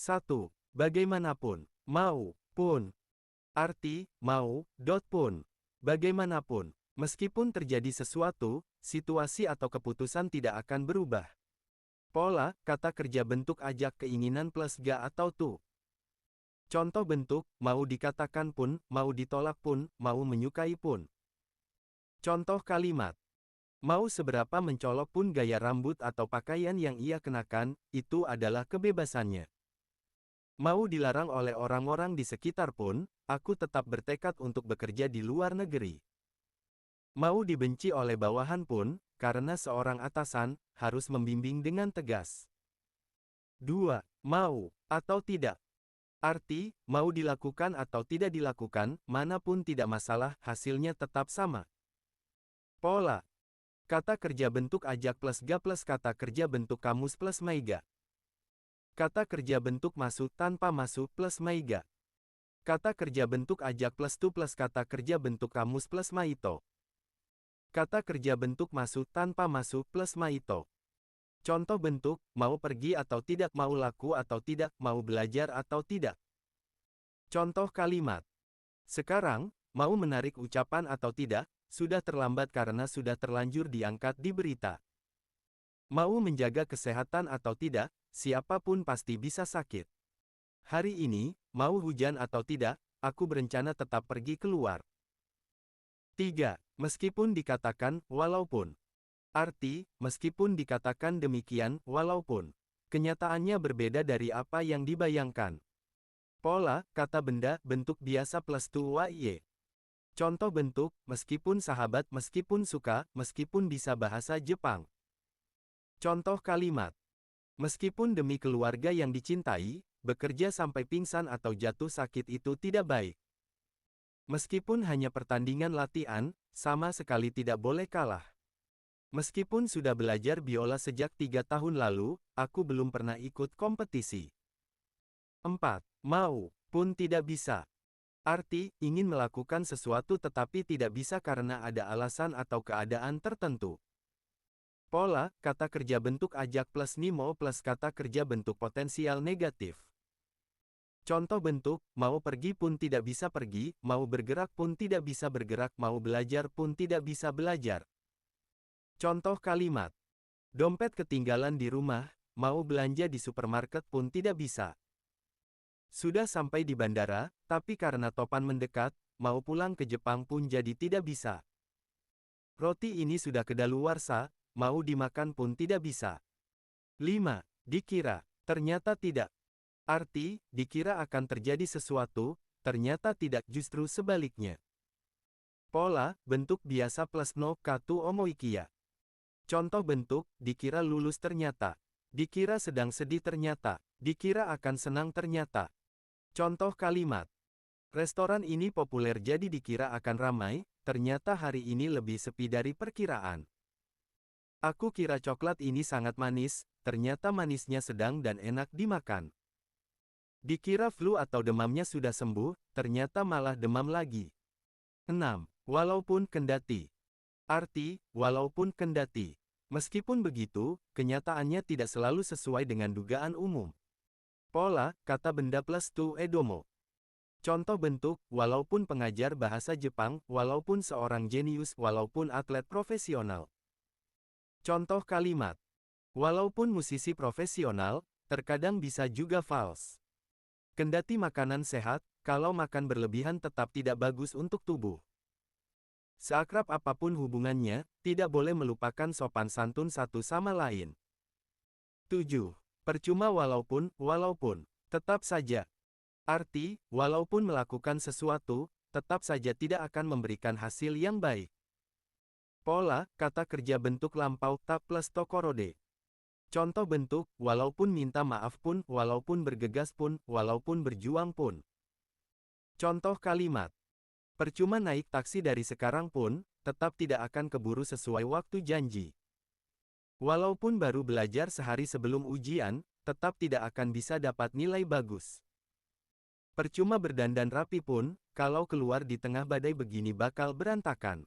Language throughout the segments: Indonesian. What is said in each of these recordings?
1. Bagaimanapun, mau, pun. Arti, mau, pun. Bagaimanapun, meskipun terjadi sesuatu, situasi atau keputusan tidak akan berubah. Pola, kata kerja bentuk ajak keinginan plus ga atau tu. Contoh bentuk, mau dikatakan pun, mau ditolak pun, mau menyukai pun. Contoh kalimat. Mau seberapa mencolok pun gaya rambut atau pakaian yang ia kenakan, itu adalah kebebasannya. Mau dilarang oleh orang-orang di sekitar pun, aku tetap bertekad untuk bekerja di luar negeri. Mau dibenci oleh bawahan pun, karena seorang atasan harus membimbing dengan tegas. 2. Mau, atau tidak. Arti, mau dilakukan atau tidak dilakukan, manapun tidak masalah, hasilnya tetap sama. Pola. Kata kerja bentuk ajak plus ga plus kata kerja bentuk kamus plus maiga. Kata kerja bentuk masuk tanpa masuk plus maiga. Kata kerja bentuk ajak plus tu plus kata kerja bentuk kamus plus maito. Kata kerja bentuk masuk tanpa masuk plus maito. Contoh bentuk, mau pergi atau tidak, mau laku atau tidak, mau belajar atau tidak. Contoh kalimat. Sekarang, mau menarik ucapan atau tidak, sudah terlambat karena sudah terlanjur diangkat di berita. Mau menjaga kesehatan atau tidak, siapapun pasti bisa sakit. Hari ini, mau hujan atau tidak, aku berencana tetap pergi keluar. 3. Meskipun dikatakan, walaupun. Arti, meskipun dikatakan demikian, walaupun. Kenyataannya berbeda dari apa yang dibayangkan. Pola, kata benda, bentuk biasa plus tu y. Contoh bentuk, meskipun sahabat, meskipun suka, meskipun bisa bahasa Jepang. Contoh kalimat. Meskipun demi keluarga yang dicintai, bekerja sampai pingsan atau jatuh sakit itu tidak baik. Meskipun hanya pertandingan latihan, sama sekali tidak boleh kalah. Meskipun sudah belajar biola sejak 3 tahun lalu, aku belum pernah ikut kompetisi. 4. Mau, pun tidak bisa. Arti, ingin melakukan sesuatu tetapi tidak bisa karena ada alasan atau keadaan tertentu. Pola, kata kerja bentuk ajak plus nimo plus kata kerja bentuk potensial negatif. Contoh bentuk, mau pergi pun tidak bisa pergi, mau bergerak pun tidak bisa bergerak, mau belajar pun tidak bisa belajar. Contoh kalimat. Dompet ketinggalan di rumah, mau belanja di supermarket pun tidak bisa. Sudah sampai di bandara, tapi karena topan mendekat, mau pulang ke Jepang pun jadi tidak bisa. Roti ini sudah kedaluarsa, mau dimakan pun tidak bisa. 5. Dikira, ternyata tidak. Arti, dikira akan terjadi sesuatu, ternyata tidak, justru sebaliknya. Pola, bentuk biasa plus no katu omoikia. Contoh bentuk, dikira lulus ternyata. Dikira sedang sedih ternyata. Dikira akan senang ternyata. Contoh kalimat. Restoran ini populer jadi dikira akan ramai, ternyata hari ini lebih sepi dari perkiraan. Aku kira coklat ini sangat manis, ternyata manisnya sedang dan enak dimakan. Dikira flu atau demamnya sudah sembuh, ternyata malah demam lagi. 6. Walaupun kendati. Arti, walaupun kendati. Meskipun begitu, kenyataannya tidak selalu sesuai dengan dugaan umum. Pola, kata benda plus tu edomo. Contoh bentuk, walaupun pengajar bahasa Jepang, walaupun seorang jenius, walaupun atlet profesional. Contoh kalimat. Walaupun musisi profesional, terkadang bisa juga false. Kendati makanan sehat, kalau makan berlebihan tetap tidak bagus untuk tubuh. Seakrab apapun hubungannya, tidak boleh melupakan sopan santun satu sama lain. 7. Percuma walaupun, tetap saja. Arti, walaupun melakukan sesuatu, tetap saja tidak akan memberikan hasil yang baik. Pola, kata kerja bentuk lampau tak plus tokorode. Contoh bentuk, walaupun minta maaf pun, walaupun bergegas pun, walaupun berjuang pun. Contoh kalimat. Percuma naik taksi dari sekarang pun, tetap tidak akan keburu sesuai waktu janji. Walaupun baru belajar sehari sebelum ujian, tetap tidak akan bisa dapat nilai bagus. Percuma berdandan rapi pun, kalau keluar di tengah badai begini bakal berantakan.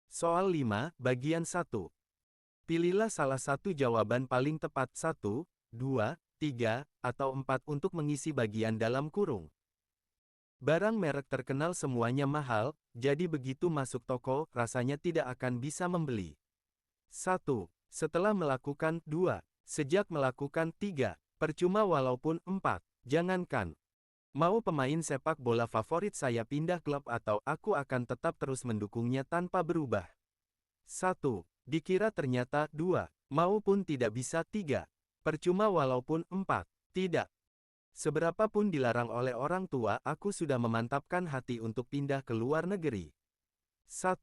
Soal 5, bagian 1. Pilihlah salah satu jawaban paling tepat 1, 2, 3, atau 4 untuk mengisi bagian dalam kurung. Barang merek terkenal semuanya mahal, jadi begitu masuk toko, rasanya tidak akan bisa membeli. 1. Setelah melakukan 2. Sejak melakukan 3. Percuma walaupun 4. Jangankan. Mau pemain sepak bola favorit saya pindah klub atau aku akan tetap terus mendukungnya tanpa berubah. 1. Dikira ternyata 2. Mau pun tidak bisa 3. Percuma walaupun 4. Tidak. Seberapapun dilarang oleh orang tua, aku sudah memantapkan hati untuk pindah ke luar negeri. 1.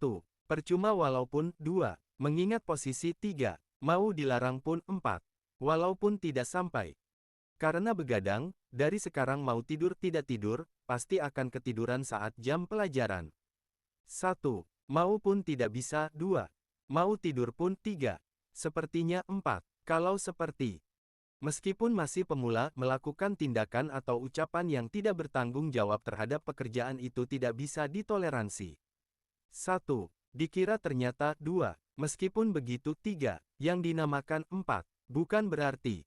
Percuma walaupun 2. Mengingat posisi 3. Mau dilarang pun 4. Walaupun tidak sampai. Karena begadang, dari sekarang mau tidur tidak tidur, pasti akan ketiduran saat jam pelajaran. 1. Mau pun tidak bisa 2. Mau tidur pun 3. Sepertinya 4. Kalau seperti meskipun masih pemula, melakukan tindakan atau ucapan yang tidak bertanggung jawab terhadap pekerjaan itu tidak bisa ditoleransi. 1. Dikira ternyata 2. Meskipun begitu 3. Yang dinamakan 4. Bukan berarti.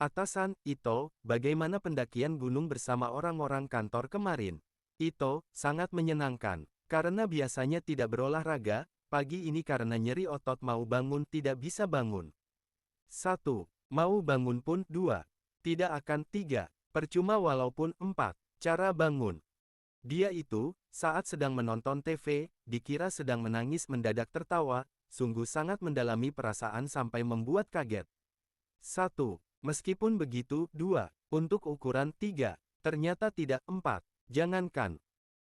Atasan, Ito, bagaimana pendakian gunung bersama orang-orang kantor kemarin? Ito, sangat menyenangkan. Karena biasanya tidak berolahraga, pagi ini karena nyeri otot mau bangun tidak bisa bangun. 1. Mau bangun pun 2. Tidak akan 3. Percuma walaupun 4. Cara bangun. Dia itu, saat sedang menonton TV, dikira sedang menangis mendadak tertawa, sungguh sangat mendalami perasaan sampai membuat kaget. 1. Meskipun begitu, 2. Untuk ukuran 3. Ternyata tidak 4. Jangankan.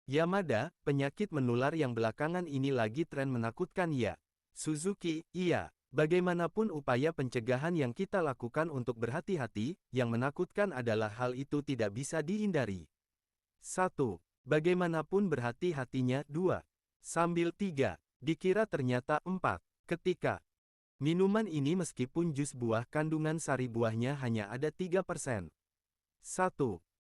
Yamada, penyakit menular yang belakangan ini lagi tren menakutkan ya. Suzuki, iya. Bagaimanapun upaya pencegahan yang kita lakukan untuk berhati-hati, yang menakutkan adalah hal itu tidak bisa dihindari. 1. Bagaimanapun berhati-hatinya 2. Sambil 3. Dikira ternyata 4. Ketika minuman ini meskipun jus buah kandungan sari buahnya hanya ada 3%. 1.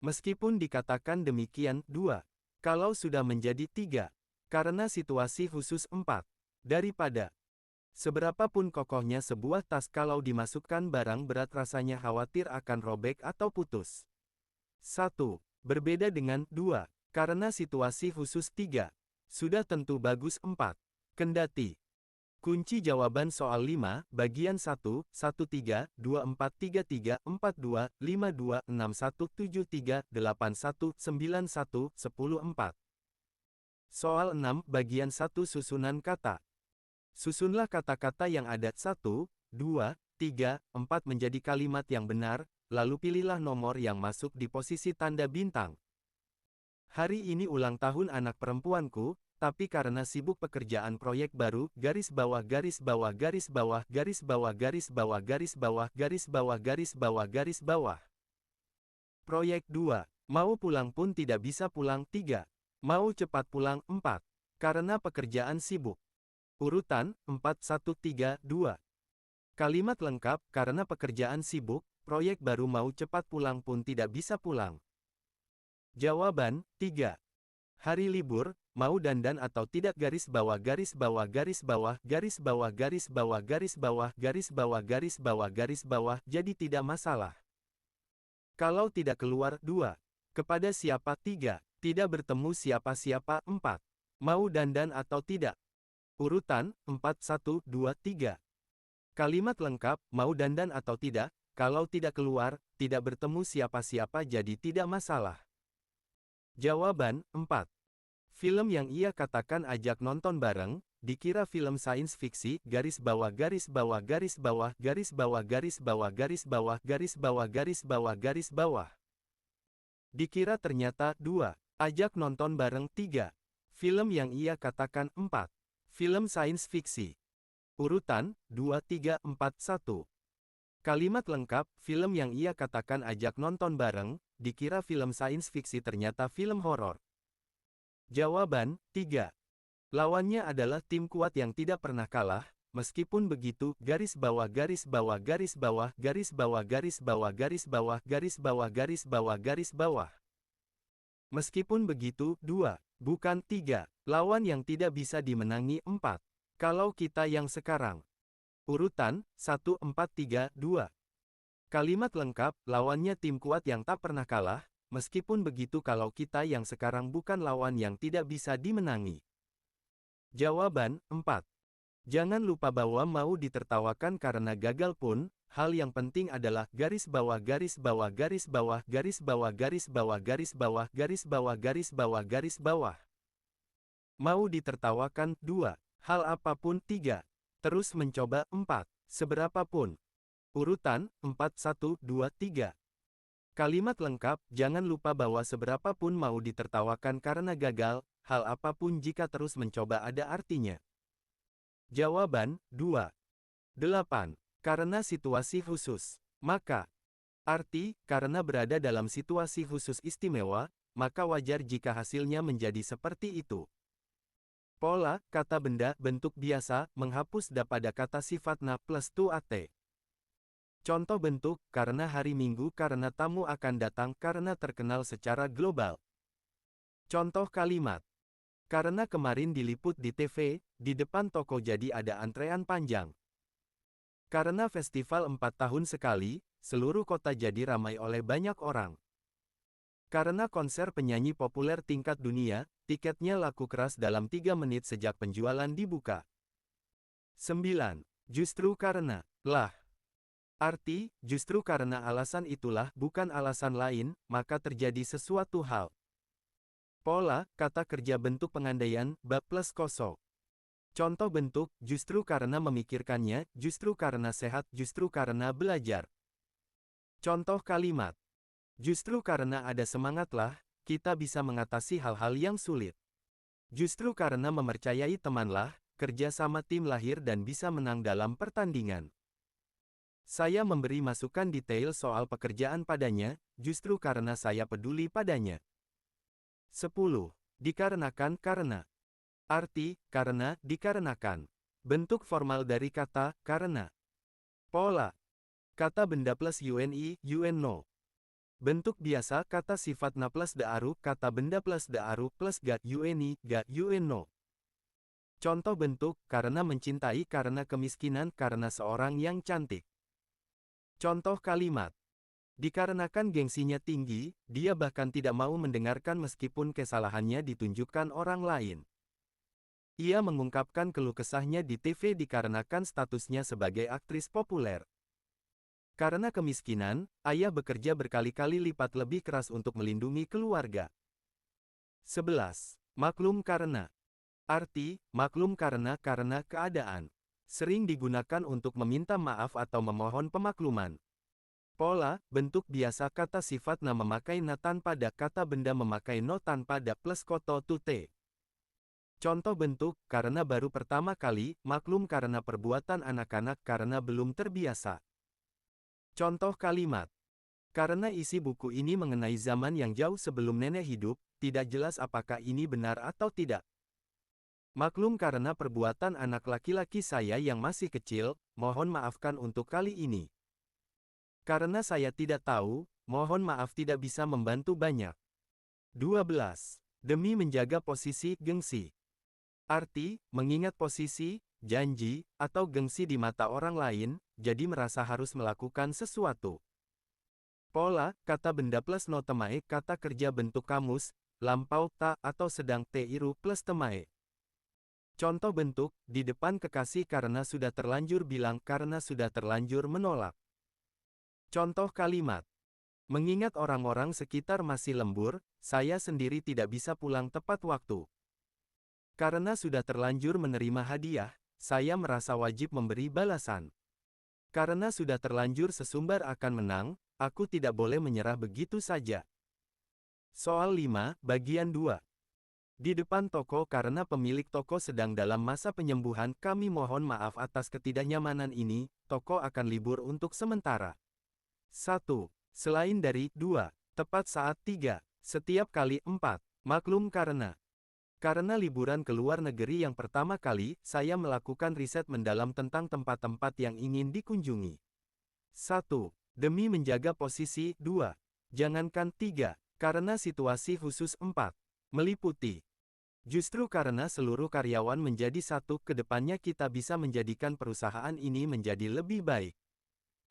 Meskipun dikatakan demikian 2. Kalau sudah menjadi 3. Karena situasi khusus 4. Daripada seberapapun kokohnya sebuah tas kalau dimasukkan barang berat rasanya khawatir akan robek atau putus. 1. Berbeda dengan 2. Karena situasi khusus 3. Sudah tentu bagus 4. Kendati. Kunci jawaban soal 5, bagian 1, 13, 24, 33, 42, 52, 61, 73, 81, 91, 10, 4. Soal 6, bagian 1 susunan kata. Susunlah kata-kata yang ada 1, 2, 3, 4 menjadi kalimat yang benar, lalu pilihlah nomor yang masuk di posisi tanda bintang. Hari ini ulang tahun anak perempuanku, tapi karena sibuk pekerjaan proyek baru, garis bawah garis bawah garis bawah garis bawah garis bawah garis bawah garis bawah garis bawah garis bawah. Proyek 2. Mau pulang pun tidak bisa pulang 3. Mau cepat pulang 4. Karena pekerjaan sibuk. Urutan 4-1-3-2. Kalimat lengkap, karena pekerjaan sibuk, proyek baru mau cepat pulang pun tidak bisa pulang. Jawaban 3. Hari libur, mau dandan atau tidak garis bawah garis bawah garis bawah garis bawah garis bawah garis bawah garis bawah garis bawah garis bawah jadi tidak masalah. Kalau tidak keluar 2. Kepada siapa 3. Tidak bertemu siapa-siapa 4. Mau dandan atau tidak. Urutan 4-1-2-3. Kalimat lengkap, mau dandan atau tidak, kalau tidak keluar, tidak bertemu siapa-siapa jadi tidak masalah. Jawaban 4. Film yang ia katakan ajak nonton bareng, dikira film sains fiksi, garis bawah garis bawah garis bawah garis bawah garis bawah garis bawah garis bawah garis bawah garis bawah. Dikira ternyata 2. Ajak nonton bareng 3. Film yang ia katakan 4. Film sains fiksi. Urutan 2-3-4-1. Kalimat lengkap, film yang ia katakan ajak nonton bareng, dikira film sains fiksi ternyata film horor. Jawaban 3. Lawannya adalah tim kuat yang tidak pernah kalah, meskipun begitu, garis bawah garis bawah garis bawah garis bawah garis bawah garis bawah garis bawah garis bawah garis bawah. Meskipun begitu, 2. Bukan 3. Lawan yang tidak bisa dimenangi 4. Kalau kita yang sekarang. Urutan 1-4-3-2. Kalimat lengkap, lawannya tim kuat yang tak pernah kalah, meskipun begitu kalau kita yang sekarang bukan lawan yang tidak bisa dimenangi. Jawaban, 4. Jangan lupa bahwa mau ditertawakan karena gagal pun, hal yang penting adalah garis bawah garis bawah garis bawah garis bawah garis bawah garis bawah garis bawah garis bawah garis bawah. Mau ditertawakan, 2. Hal apapun, 3. Terus mencoba, 4. Seberapapun. Urutan, 4, 1, 2, 3. Kalimat lengkap, jangan lupa bahwa seberapapun mau ditertawakan karena gagal, hal apapun jika terus mencoba ada artinya. Jawaban, 2. 8. Karena situasi khusus. Maka, arti, karena berada dalam situasi khusus istimewa, maka wajar jika hasilnya menjadi seperti itu. Pola, kata benda, bentuk biasa, menghapus da pada kata sifat na plus tu at. Contoh bentuk, karena hari Minggu karena tamu akan datang karena terkenal secara global. Contoh kalimat. Karena kemarin diliput di TV, di depan toko jadi ada antrean panjang. Karena festival 4 tahun sekali, seluruh kota jadi ramai oleh banyak orang. Karena konser penyanyi populer tingkat dunia, tiketnya laku keras dalam 3 menit sejak penjualan dibuka. 9. Justru karena, lah. Arti, justru karena alasan itulah, bukan alasan lain, maka terjadi sesuatu hal. Pola, kata kerja bentuk pengandaian, bab plus kosong. Contoh bentuk, justru karena memikirkannya, justru karena sehat, justru karena belajar. Contoh kalimat. Justru karena ada semangatlah, kita bisa mengatasi hal-hal yang sulit. Justru karena mempercayai temanlah, kerja sama tim lahir dan bisa menang dalam pertandingan. Saya memberi masukan detail soal pekerjaan padanya, justru karena saya peduli padanya. 10. Dikarenakan karena. Arti, karena, dikarenakan. Bentuk formal dari kata, karena. Pola. Kata benda plus UNI, UNO. Bentuk biasa, kata sifat na plus daaru, kata benda plus daaru, plus ga, UNI, ga, UNO. Contoh bentuk, karena mencintai, karena kemiskinan, karena seorang yang cantik. Contoh kalimat. Dikarenakan gengsinya tinggi, dia bahkan tidak mau mendengarkan meskipun kesalahannya ditunjukkan orang lain. Ia mengungkapkan keluh kesahnya di TV dikarenakan statusnya sebagai aktris populer. Karena kemiskinan, ayah bekerja berkali-kali lipat lebih keras untuk melindungi keluarga. 11. Maklum karena. Arti, maklum karena keadaan. Sering digunakan untuk meminta maaf atau memohon pemakluman. Pola, bentuk biasa kata sifat na memakai na tanpa da, kata benda memakai no tanpa da plus koto tu te. Contoh bentuk, karena baru pertama kali, maklum karena perbuatan anak-anak karena belum terbiasa. Contoh kalimat. Karena isi buku ini mengenai zaman yang jauh sebelum nenek hidup, tidak jelas apakah ini benar atau tidak. Maklum karena perbuatan anak laki-laki saya yang masih kecil, mohon maafkan untuk kali ini. Karena saya tidak tahu, mohon maaf tidak bisa membantu banyak. 12. Demi menjaga posisi, gengsi. Arti, mengingat posisi, janji, atau gengsi di mata orang lain, jadi merasa harus melakukan sesuatu. Pola, kata benda plus no temae, kata kerja bentuk kamus, lampau ta atau sedang teiru plus temae. Contoh bentuk, di depan kekasih karena sudah terlanjur bilang karena sudah terlanjur menolak. Contoh kalimat. Mengingat orang-orang sekitar masih lembur, saya sendiri tidak bisa pulang tepat waktu. Karena sudah terlanjur menerima hadiah, saya merasa wajib memberi balasan. Karena sudah terlanjur sesumbar akan menang, aku tidak boleh menyerah begitu saja. Soal 5, bagian 2. Di depan toko karena pemilik toko sedang dalam masa penyembuhan, kami mohon maaf atas ketidaknyamanan ini, toko akan libur untuk sementara. 1. Selain dari, 2. Tepat saat, 3. Setiap kali, 4. Maklum karena. Karena liburan ke luar negeri yang pertama kali, saya melakukan riset mendalam tentang tempat-tempat yang ingin dikunjungi. 1. Demi menjaga posisi, 2. Jangankan 3. Karena situasi khusus, 4. Meliputi. Justru karena seluruh karyawan menjadi satu, kedepannya kita bisa menjadikan perusahaan ini menjadi lebih baik.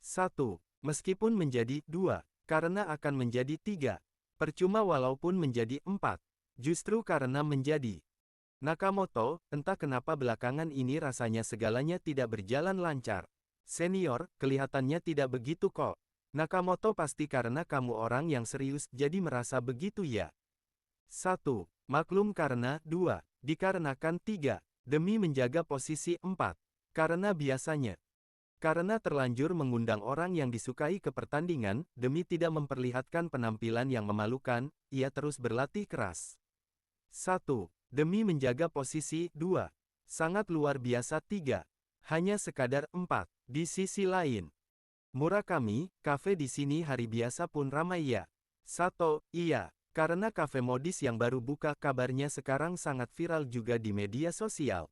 1. Meskipun menjadi 2, karena akan menjadi 3. Percuma walaupun menjadi 4. Justru karena menjadi. Nakamoto, entah kenapa belakangan ini rasanya segalanya tidak berjalan lancar. Senior, kelihatannya tidak begitu kok. Nakamoto pasti karena kamu orang yang serius jadi merasa begitu ya. 1. Maklum karena 2. Dikarenakan 3. Demi menjaga posisi 4. Karena biasanya. Karena terlanjur mengundang orang yang disukai ke pertandingan, demi tidak memperlihatkan penampilan yang memalukan, ia terus berlatih keras. 1. Demi menjaga posisi 2. Sangat luar biasa 3. Hanya sekadar 4. Di sisi lain, Murakami, kafe di sini hari biasa pun ramai ya. Sato, iya. Karena kafe modis yang baru buka kabarnya sekarang sangat viral juga di media sosial.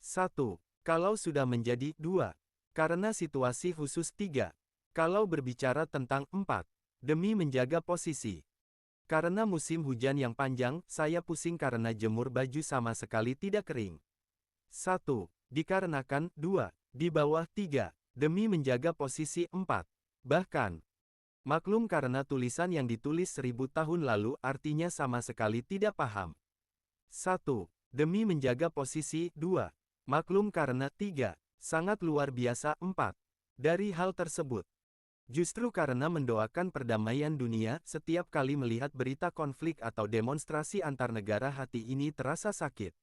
1. Kalau sudah menjadi 2. Karena situasi khusus 3. Kalau berbicara tentang 4. Demi menjaga posisi. Karena musim hujan yang panjang, saya pusing karena jemur baju sama sekali tidak kering. 1. Dikarenakan 2. Di bawah 3. Demi menjaga posisi 4. Bahkan, maklum karena tulisan yang ditulis 1000 tahun lalu artinya sama sekali tidak paham. 1. Demi menjaga posisi 2. Maklum karena 3. Sangat luar biasa 4. Dari hal tersebut, justru karena mendoakan perdamaian dunia, setiap kali melihat berita konflik atau demonstrasi antar negara hati ini terasa sakit.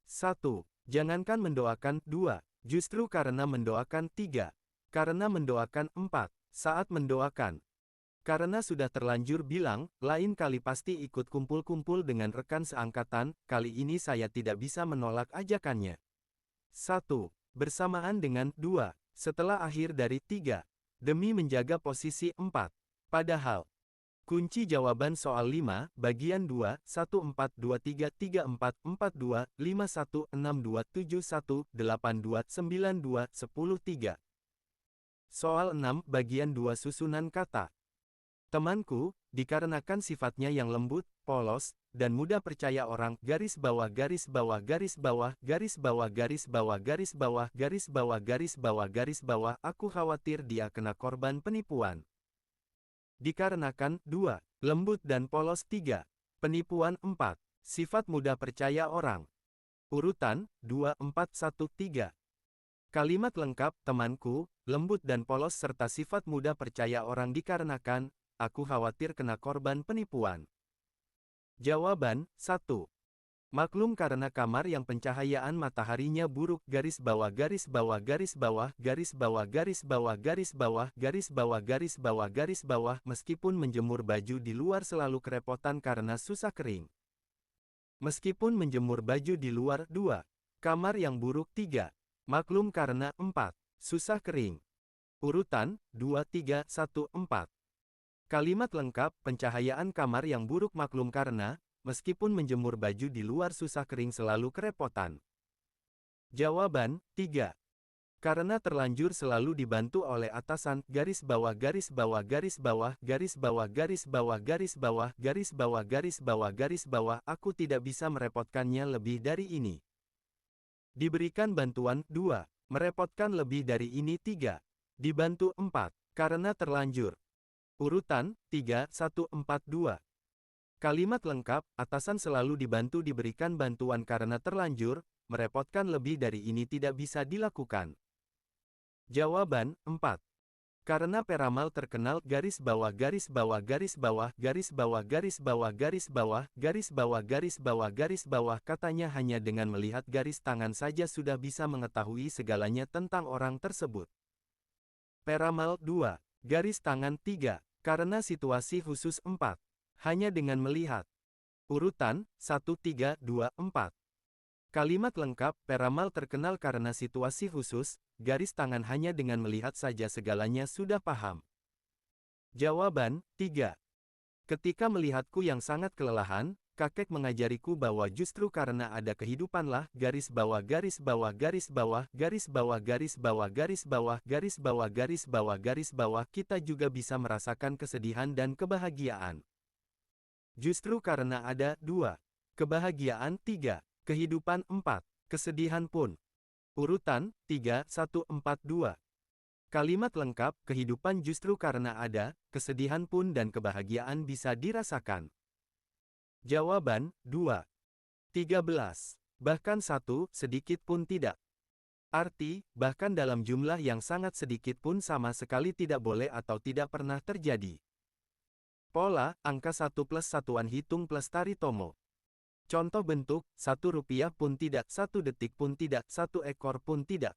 1. Jangankan mendoakan 2. Justru karena mendoakan 3. Karena mendoakan 4. Saat mendoakan. Karena sudah terlanjur bilang, lain kali pasti ikut kumpul-kumpul dengan rekan seangkatan, kali ini saya tidak bisa menolak ajakannya. 1. Bersamaan dengan 2. Setelah akhir dari 3. Demi menjaga posisi 4. Padahal, kunci jawaban soal 5, bagian 2, 1423, 4, 2, 5, 1, 6, 2, 7, 1, 8, 2, 9, 2, 10, 3. Soal 6, bagian 2 susunan kata. Temanku, dikarenakan sifatnya yang lembut, polos, dan mudah percaya orang, garis bawah garis bawah garis bawah garis bawah garis bawah garis bawah garis bawah garis bawah garis bawah, aku khawatir dia kena korban penipuan. Dikarenakan 2. Lembut dan polos 3. Penipuan 4. Sifat mudah percaya orang. Urutan 2, 4, 1, 3. Kalimat lengkap, temanku, lembut dan polos serta sifat mudah percaya orang dikarenakan, aku khawatir kena korban penipuan. Jawaban, 1. Maklum karena kamar yang pencahayaan mataharinya buruk, garis bawah garis bawah garis bawah garis bawah garis bawah garis bawah garis bawah garis bawah garis bawah, meskipun menjemur baju di luar selalu kerepotan karena susah kering. Meskipun menjemur baju di luar 2. Kamar yang buruk 3. Maklum karena 4. Susah kering. Urutan 2, 3, 1, 4. Kalimat lengkap, pencahayaan kamar yang buruk maklum karena, meskipun menjemur baju di luar susah kering selalu kerepotan. Jawaban, 3. Karena terlanjur selalu dibantu oleh atasan, garis bawah garis bawah garis bawah garis bawah garis bawah garis bawah garis bawah garis bawah garis bawah, aku tidak bisa merepotkannya lebih dari ini. Diberikan bantuan 2. Merepotkan lebih dari ini 3. Dibantu 4. Karena terlanjur. Urutan 3, 1, 4, 2. Kalimat lengkap, atasan selalu dibantu diberikan bantuan karena terlanjur, merepotkan lebih dari ini tidak bisa dilakukan. Jawaban, 4. Karena peramal terkenal, garis bawah garis bawah garis bawah garis bawah garis bawah garis bawah garis bawah garis bawah garis bawah, katanya hanya dengan melihat garis tangan saja sudah bisa mengetahui segalanya tentang orang tersebut. Peramal 2. Garis tangan 3. Karena situasi khusus 4. Hanya dengan melihat. Urutan 1, 3, 2, 4. Kalimat lengkap, peramal terkenal karena situasi khusus, garis tangan hanya dengan melihat saja segalanya sudah paham. Jawaban, 3. Ketika melihatku yang sangat kelelahan, kakek mengajariku bahwa justru karena ada kehidupanlah, garis bawah garis bawah garis bawah garis bawah garis bawah garis bawah garis bawah garis bawah garis bawah, kita juga bisa merasakan kesedihan dan kebahagiaan. Justru karena ada 2. Kebahagiaan 3. Kehidupan 4. Kesedihan pun. Urutan 3, 1, 4, 2. Kalimat lengkap, kehidupan justru karena ada, kesedihan pun dan kebahagiaan bisa dirasakan. Jawaban, 2. 13. Bahkan 1, sedikit pun tidak. Arti, bahkan dalam jumlah yang sangat sedikit pun sama sekali tidak boleh atau tidak pernah terjadi. Pola, angka 1 plus satuan hitung plus tari tomo. Contoh bentuk, 1 rupiah pun tidak, 1 detik pun tidak, 1 ekor pun tidak.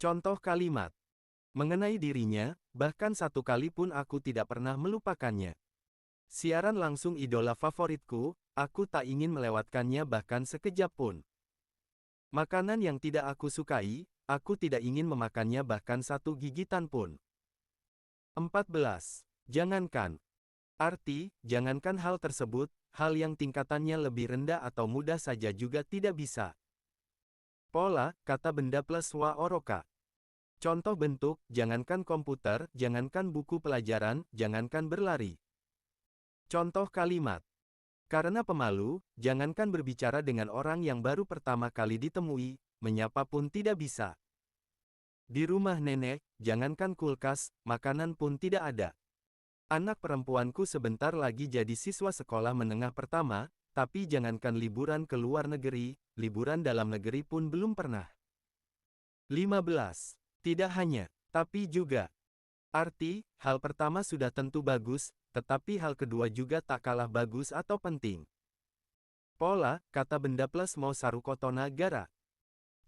Contoh kalimat. Mengenai dirinya, bahkan 1 kali pun aku tidak pernah melupakannya. Siaran langsung idola favoritku, aku tak ingin melewatkannya bahkan sekejap pun. Makanan yang tidak aku sukai, aku tidak ingin memakannya bahkan 1 gigitan pun. 14. Jangankan. Arti, jangankan hal tersebut, hal yang tingkatannya lebih rendah atau mudah saja juga tidak bisa. Pola, kata benda plus wa oroka. Contoh bentuk, jangankan komputer, jangankan buku pelajaran, jangankan berlari. Contoh kalimat. Karena pemalu, jangankan berbicara dengan orang yang baru pertama kali ditemui, menyapa pun tidak bisa. Di rumah nenek, jangankan kulkas, makanan pun tidak ada. Anak perempuanku sebentar lagi jadi siswa sekolah menengah pertama, tapi jangankan liburan ke luar negeri, liburan dalam negeri pun belum pernah. 15. Tidak hanya, tapi juga. Arti, hal pertama sudah tentu bagus, tetapi hal kedua juga tak kalah bagus atau penting. Pola, kata benda plus mau sarukotona gara.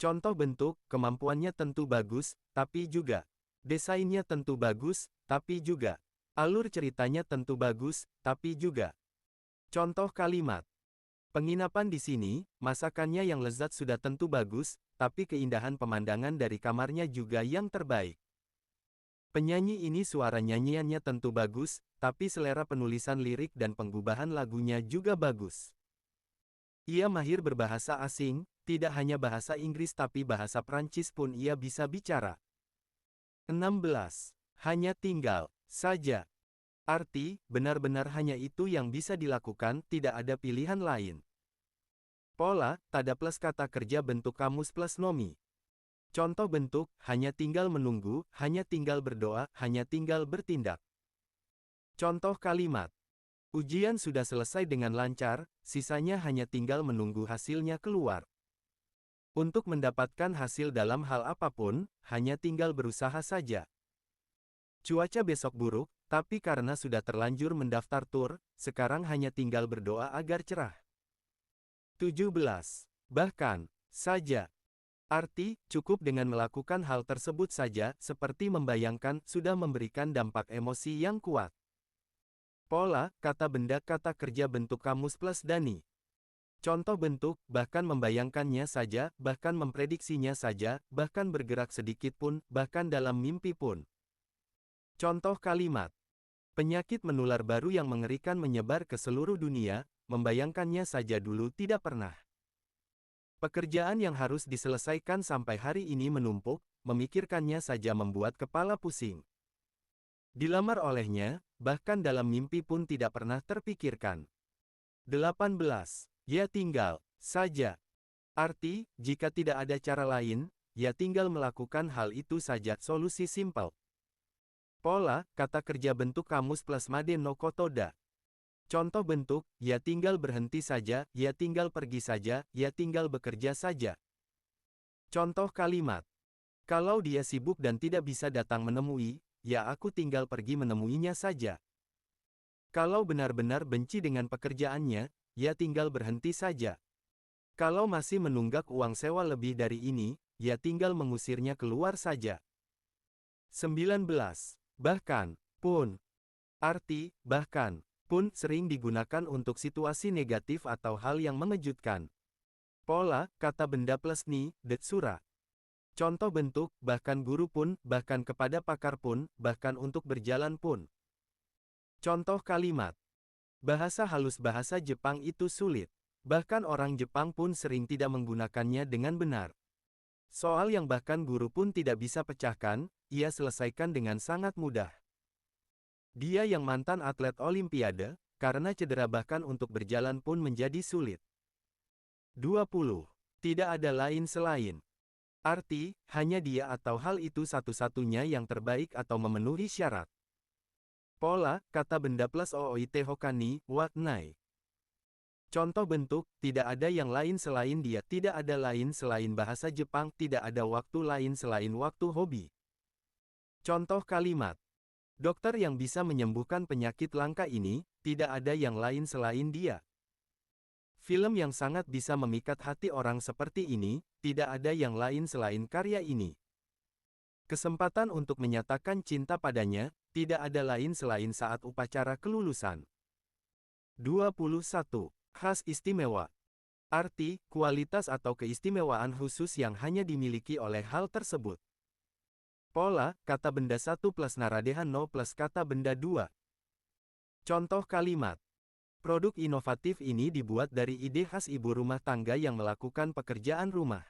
Contoh bentuk, kemampuannya tentu bagus, tapi juga. Desainnya tentu bagus, tapi juga. Alur ceritanya tentu bagus, tapi juga. Contoh kalimat. Penginapan di sini, masakannya yang lezat sudah tentu bagus, tapi keindahan pemandangan dari kamarnya juga yang terbaik. Penyanyi ini suara nyanyiannya tentu bagus, tapi selera penulisan lirik dan pengubahan lagunya juga bagus. Ia mahir berbahasa asing, tidak hanya bahasa Inggris tapi bahasa Prancis pun ia bisa bicara. 16. Hanya tinggal saja. Arti, benar-benar hanya itu yang bisa dilakukan, tidak ada pilihan lain. Pola, tada plus kata kerja bentuk kamus plus nomi. Contoh bentuk, hanya tinggal menunggu, hanya tinggal berdoa, hanya tinggal bertindak. Contoh kalimat. Ujian sudah selesai dengan lancar, sisanya hanya tinggal menunggu hasilnya keluar. Untuk mendapatkan hasil dalam hal apapun, hanya tinggal berusaha saja. Cuaca besok buruk, tapi karena sudah terlanjur mendaftar tur, sekarang hanya tinggal berdoa agar cerah. 17. Bahkan saja. Arti, cukup dengan melakukan hal tersebut saja, seperti membayangkan, sudah memberikan dampak emosi yang kuat. Pola, kata benda kata kerja bentuk kamus plus dani. Contoh bentuk, bahkan membayangkannya saja, bahkan memprediksinya saja, bahkan bergerak sedikit pun, bahkan dalam mimpi pun. Contoh kalimat. Penyakit menular baru yang mengerikan menyebar ke seluruh dunia, membayangkannya saja dulu tidak pernah. Pekerjaan yang harus diselesaikan sampai hari ini menumpuk, memikirkannya saja membuat kepala pusing. Dilamar olehnya, bahkan dalam mimpi pun tidak pernah terpikirkan. 18. Ya tinggal saja. Arti, jika tidak ada cara lain, ya tinggal melakukan hal itu saja, solusi simpel. Pola, kata kerja bentuk kamus plus made no kotoda. Contoh bentuk, ya tinggal berhenti saja, ya tinggal pergi saja, ya tinggal bekerja saja. Contoh kalimat. Kalau dia sibuk dan tidak bisa datang menemui, ya aku tinggal pergi menemuinya saja. Kalau benar-benar benci dengan pekerjaannya, ya tinggal berhenti saja. Kalau masih menunggak uang sewa lebih dari ini, ya tinggal mengusirnya keluar saja. 19. Bahkan, pun. Arti, bahkan, pun sering digunakan untuk situasi negatif atau hal yang mengejutkan. Pola, kata benda plus ni, detsura. Contoh bentuk, bahkan guru pun, bahkan kepada pakar pun, bahkan untuk berjalan pun. Contoh kalimat. Bahasa halus bahasa Jepang itu sulit. Bahkan orang Jepang pun sering tidak menggunakannya dengan benar. Soal yang bahkan guru pun tidak bisa pecahkan, ia selesaikan dengan sangat mudah. Dia yang mantan atlet Olimpiade, karena cedera bahkan untuk berjalan pun menjadi sulit. 20. Tidak ada lain selain. Arti, hanya dia atau hal itu satu-satunya yang terbaik atau memenuhi syarat. Pola, kata benda plus ooite hokani, wa nai. Contoh bentuk, tidak ada yang lain selain dia, tidak ada lain selain bahasa Jepang, tidak ada waktu lain selain waktu hobi. Contoh kalimat. Dokter yang bisa menyembuhkan penyakit langka ini, tidak ada yang lain selain dia. Film yang sangat bisa memikat hati orang seperti ini, tidak ada yang lain selain karya ini. Kesempatan untuk menyatakan cinta padanya, tidak ada lain selain saat upacara kelulusan. 21. Khas istimewa. Arti, kualitas atau keistimewaan khusus yang hanya dimiliki oleh hal tersebut. Pola, kata benda 1 plus naradehan no plus kata benda 2. Contoh kalimat. Produk inovatif ini dibuat dari ide khas ibu rumah tangga yang melakukan pekerjaan rumah.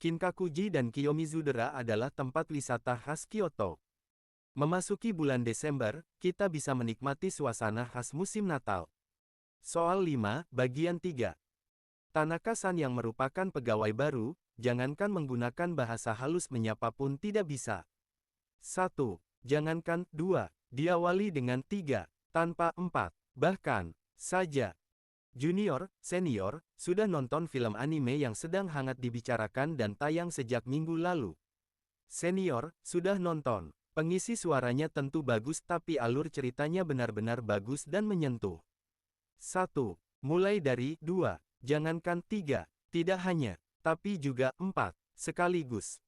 Kinkakuji dan Kiyomizudera adalah tempat wisata khas Kyoto. Memasuki bulan Desember, kita bisa menikmati suasana khas musim Natal. Soal 5, bagian 3. Tanaka-san yang merupakan pegawai baru, jangankan menggunakan bahasa halus menyapa pun tidak bisa. 1. Jangankan, 2. Diawali dengan 3. Tanpa 4. Bahkan, saja. Junior, senior, sudah nonton film anime yang sedang hangat dibicarakan dan tayang sejak minggu lalu. Senior, sudah nonton. Pengisi suaranya tentu bagus tapi alur ceritanya benar-benar bagus dan menyentuh. 1. Mulai dari 2. Jangankan 3. Tidak hanya, tapi juga 4. Sekaligus.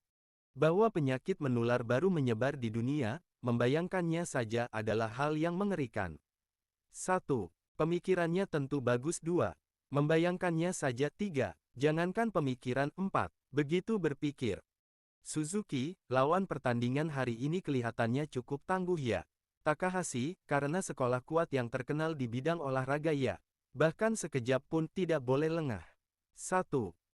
Bahwa penyakit menular baru menyebar di dunia, membayangkannya saja adalah hal yang mengerikan. 1. Pemikirannya tentu bagus. 2. Membayangkannya saja. 3. Jangankan pemikiran. 4. Begitu berpikir. Suzuki, lawan pertandingan hari ini kelihatannya cukup tangguh ya. Takahashi, karena sekolah kuat yang terkenal di bidang olahraga ya. Bahkan sekejap pun tidak boleh lengah. 1.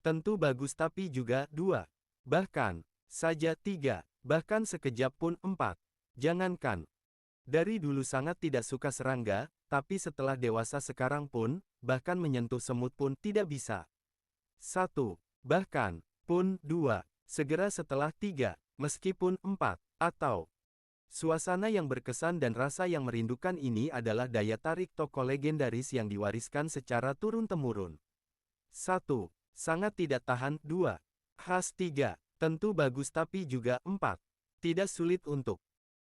Tentu bagus tapi juga. 2. Bahkan, saja. 3. Bahkan sekejap pun. 4. Jangankan. Dari dulu sangat tidak suka serangga, tapi setelah dewasa sekarang pun, bahkan menyentuh semut pun tidak bisa. 1. Bahkan, pun. 2. Segera setelah 3. Meskipun 4. Atau. Suasana yang berkesan dan rasa yang merindukan ini adalah daya tarik tokoh legendaris yang diwariskan secara turun-temurun. 1. Sangat tidak tahan. 2. Khas. 3. Tentu bagus tapi juga. 4. Tidak sulit untuk.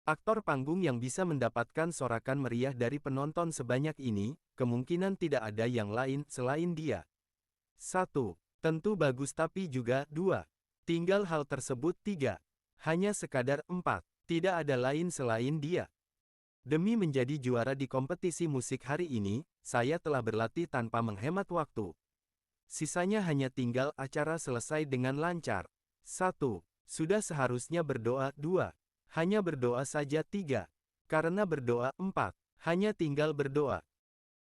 Aktor panggung yang bisa mendapatkan sorakan meriah dari penonton sebanyak ini, kemungkinan tidak ada yang lain selain dia. 1. Tentu bagus tapi juga. 2. Tinggal hal tersebut. 3. Hanya sekadar. 4. Tidak ada lain selain dia. Demi menjadi juara di kompetisi musik hari ini, saya telah berlatih tanpa menghemat waktu. Sisanya hanya tinggal acara selesai dengan lancar. 1. Sudah seharusnya berdoa. 2. Hanya berdoa saja. 3. Karena berdoa. 4. Hanya tinggal berdoa.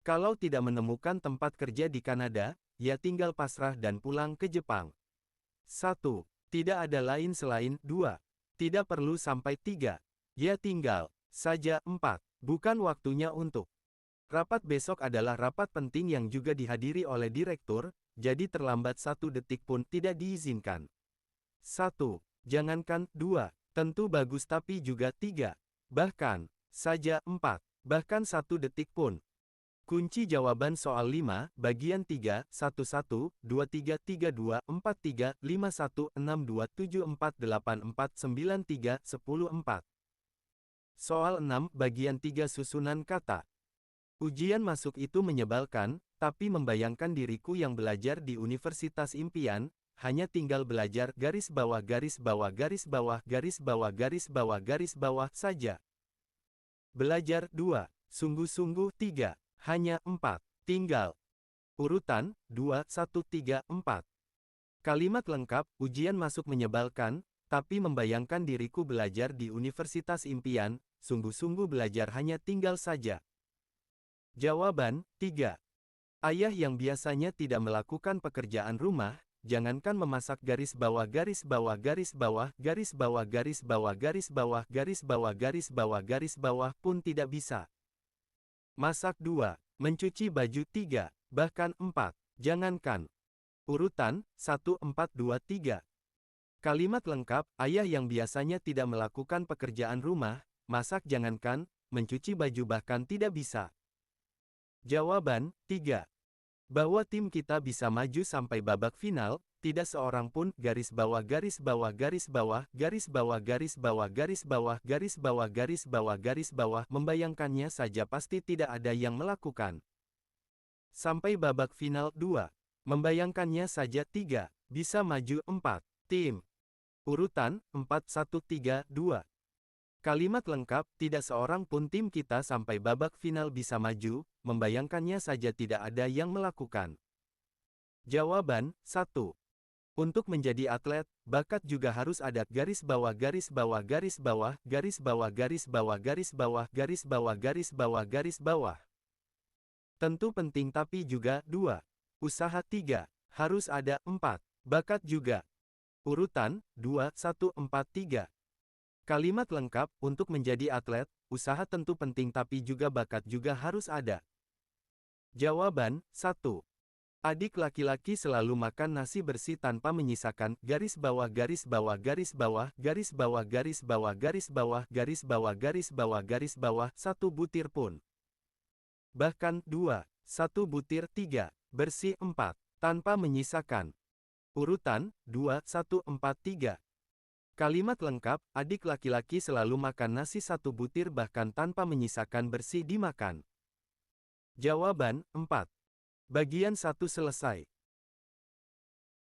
Kalau tidak menemukan tempat kerja di Kanada, ya tinggal pasrah dan pulang ke Jepang. 1. Tidak ada lain selain. 2. Tidak perlu sampai. 3. Ya tinggal saja. 4. Bukan waktunya untuk. Rapat besok adalah rapat penting yang juga dihadiri oleh direktur, jadi terlambat 1 detik pun tidak diizinkan. 1. Jangankan. 2. Tentu bagus tapi juga. 3. Bahkan, saja. 4. Bahkan 1 detik pun. Kunci jawaban soal 5, bagian 3, 11, 23, 32, 43, 51, 62, 74, 84, 93, 10, 4. Soal 6, bagian 3 susunan kata. Ujian masuk itu menyebalkan, tapi membayangkan diriku yang belajar di Universitas Impian, hanya tinggal belajar garis bawah garis bawah garis bawah garis bawah garis bawah garis bawah saja. Belajar. 2. Sungguh-sungguh. 3. Hanya. 4. Tinggal. Urutan 2, 1, 3, 4. Kalimat lengkap, ujian masuk menyebalkan, tapi membayangkan diriku belajar di Universitas Impian, sungguh-sungguh belajar hanya tinggal saja. Jawaban. 3. Ayah yang biasanya tidak melakukan pekerjaan rumah, jangankan memasak garis bawah garis bawah garis bawah garis bawah garis bawah garis bawah garis bawah garis bawah garis bawah pun tidak bisa. Masak. 2. Mencuci baju. 3. Bahkan 4. Jangankan. Urutan 1, 4, 2, 3. Kalimat lengkap, ayah yang biasanya tidak melakukan pekerjaan rumah, masak jangankan, mencuci baju bahkan tidak bisa. Jawaban, 3. Bahwa tim kita bisa maju sampai babak final, tidak seorang pun, garis bawah garis bawah garis bawah garis bawah garis bawah garis bawah garis bawah garis bawah garis bawah membayangkannya saja pasti tidak ada yang melakukan. Sampai babak final 2. Membayangkannya saja 3. Bisa maju 4. Tim. Urutan 4 1 3 2. Kalimat lengkap, tidak seorang pun tim kita sampai babak final bisa maju, membayangkannya saja tidak ada yang melakukan. Jawaban, 1. Untuk menjadi atlet, bakat juga harus ada, garis bawah garis bawah garis bawah garis bawah garis bawah garis bawah garis bawah garis bawah garis bawah. Tentu penting tapi juga, 2. Usaha 3. Harus ada, 4. Bakat juga. Urutan, 2 1 4 3. Kalimat lengkap, untuk menjadi atlet, usaha tentu penting tapi juga bakat juga harus ada. Jawaban, 1. Adik laki-laki selalu makan nasi bersih tanpa menyisakan, garis bawah garis bawah garis bawah garis bawah garis bawah garis bawah garis bawah garis bawah garis bawah, 1 butir pun. Bahkan, 2. 1 butir 3. Bersih 4. Tanpa menyisakan. Urutan, 2 1 4 3. Kalimat lengkap, adik laki-laki selalu makan nasi 1 butir bahkan tanpa menyisakan bersih dimakan. Jawaban, 4. Bagian 1 selesai.